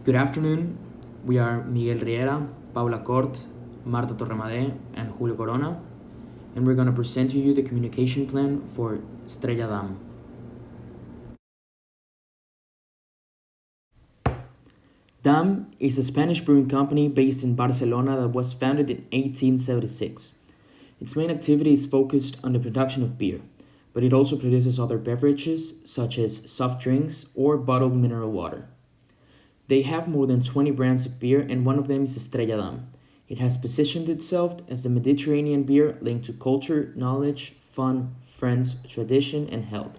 Good afternoon. We are Miguel Riera, Paula Cort, Marta Torremade, and Julio Corona, and we're going to present to you the communication plan for Estrella Damm. Damm is a Spanish brewing company based in Barcelona that was founded in 1876. Its main activity is focused on the production of beer, but it also produces other beverages such as soft drinks or bottled mineral water. They have more than 20 brands of beer, and one of them is Estrella Damm. It has positioned itself as the Mediterranean beer linked to culture, knowledge, fun, friends, tradition, and health.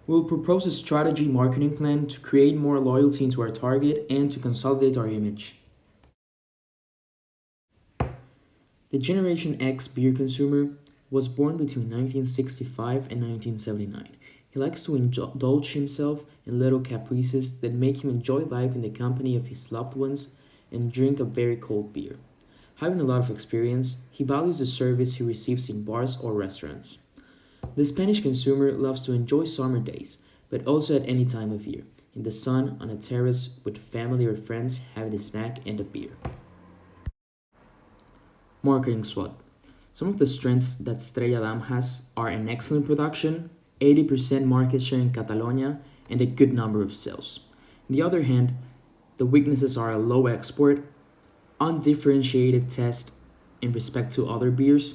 We'll propose a strategy marketing plan to create more loyalty into our target and to consolidate our image. The Generation X beer consumer was born between 1965 and 1979. He likes to indulge himself in little caprices that make him enjoy life in the company of his loved ones and drink a very cold beer. Having a lot of experience, he values the service he receives in bars or restaurants. The Spanish consumer loves to enjoy summer days, but also at any time of year, in the sun, on a terrace, with family or friends having a snack and a beer. Marketing SWOT. Some of the strengths that Estrella Damm has are an excellent production, 80% market share in Catalonia, and a good number of sales. On the other hand, the weaknesses are a low export, undifferentiated taste in respect to other beers,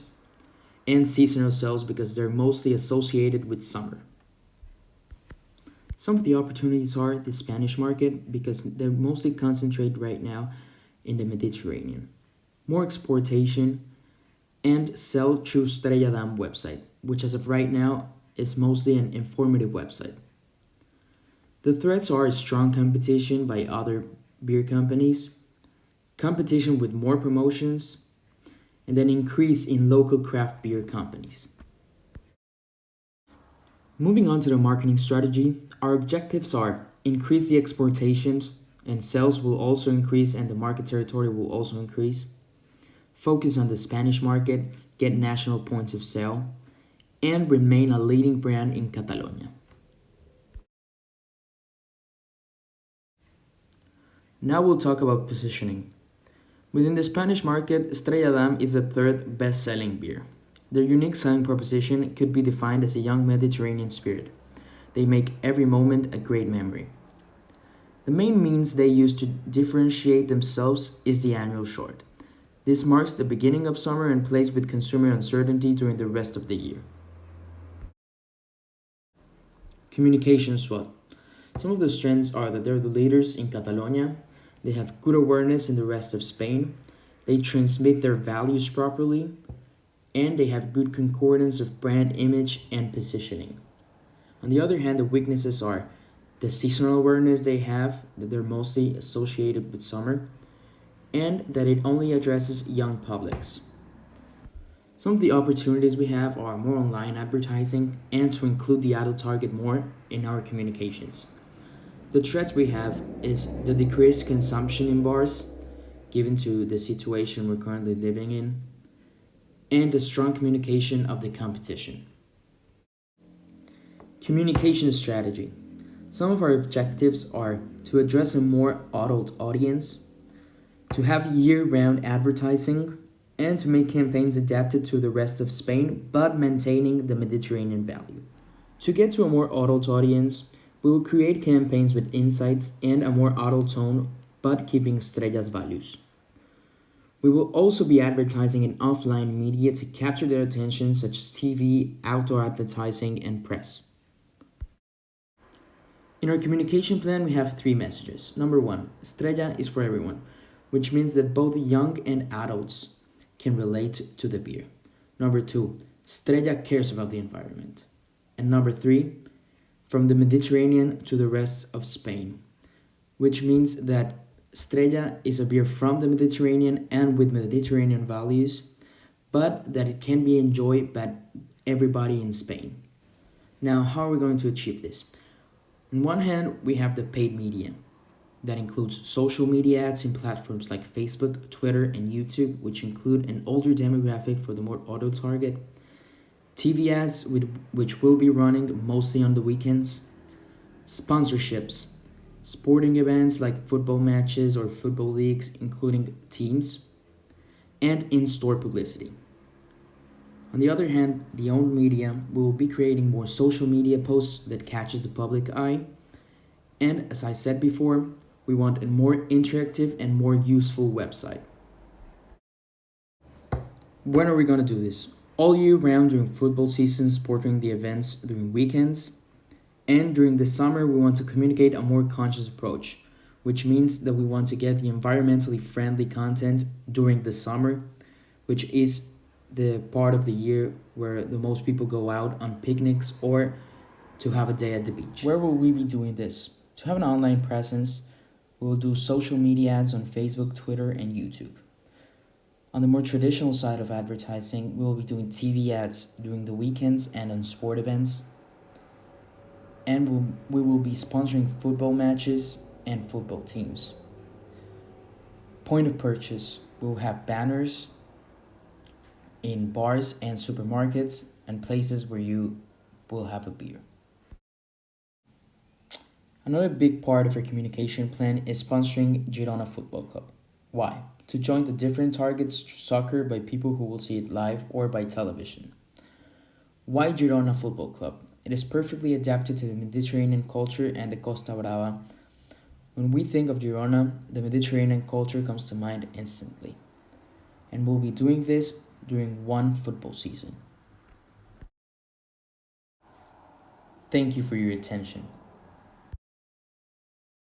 and seasonal sales because they're mostly associated with summer. Some of the opportunities are the Spanish market because they're mostly concentrated right now in the Mediterranean. More exportation and sell through Estrella Damm website, which as of right now is mostly an informative website. The threats are strong competition by other beer companies, competition with more promotions, and an increase in local craft beer companies. Moving on to the marketing strategy, our objectives are increase the exportations and sales will also increase and the market territory will also increase. Focus on the Spanish market, get national points of sale, and remain a leading brand in Catalonia. Now we'll talk about positioning. Within the Spanish market, Estrella Damm is the third best-selling beer. Their unique selling proposition could be defined as a young Mediterranean spirit. They make every moment a great memory. The main means they use to differentiate themselves is the annual short. This marks the beginning of summer and plays with consumer uncertainty during the rest of the year. Communication SWOT. Some of the strengths are that they're the leaders in Catalonia, they have good awareness in the rest of Spain, they transmit their values properly, and they have good concordance of brand image and positioning. On the other hand, the weaknesses are the seasonal awareness they have, that they're mostly associated with summer, and that it only addresses young publics. Some of the opportunities we have are more online advertising and to include the adult target more in our communications. The threats we have is the decreased consumption in bars, given to the situation we're currently living in, and the strong communication of the competition. Communication strategy. Some of our objectives are to address a more adult audience, to have year-round advertising, and to make campaigns adapted to the rest of Spain but maintaining the Mediterranean value. To get to a more adult audience, we will create campaigns with insights and a more adult tone but keeping Estrella's values. We will also be advertising in offline media to capture their attention such as TV, outdoor advertising, and press. In our communication plan, we have three messages. Number one, Estrella is for everyone, which means that both young and adults can relate to the beer. Number two, Estrella cares about the environment. And number three, from the Mediterranean to the rest of Spain, which means that Estrella is a beer from the Mediterranean and with Mediterranean values, but that it can be enjoyed by everybody in Spain. Now, how are we going to achieve this? On one hand, we have the paid media. That includes social media ads in platforms like Facebook, Twitter, and YouTube, which include an older demographic for the more auto target. TV ads, which will be running mostly on the weekends. Sponsorships. sporting events like football matches or football leagues, including teams, and in store publicity. On the other hand, the owned media will be creating more social media posts that catches the public eye. And as I said before, we want a more interactive and more useful website. When are we going to do this? All year round during football season, supporting the events during weekends. And during the summer, we want to communicate a more conscious approach, which means that we want to get the environmentally friendly content during the summer, which is the part of the year where the most people go out on picnics or to have a day at the beach. Where will we be doing this? To have an online presence, we will do social media ads on Facebook, Twitter, and YouTube. On the more traditional side of advertising, we will be doing TV ads during the weekends and on sport events. And we will be sponsoring football matches and football teams. Point of purchase, we will have banners in bars and supermarkets and places where you will have a beer. Another big part of our communication plan is sponsoring Girona Football Club. Why? To join the different targets soccer by people who will see it live or by television. Why Girona Football Club? It is perfectly adapted to the Mediterranean culture and the Costa Brava. When we think of Girona, the Mediterranean culture comes to mind instantly. And we'll be doing this during one football season. Thank you for your attention.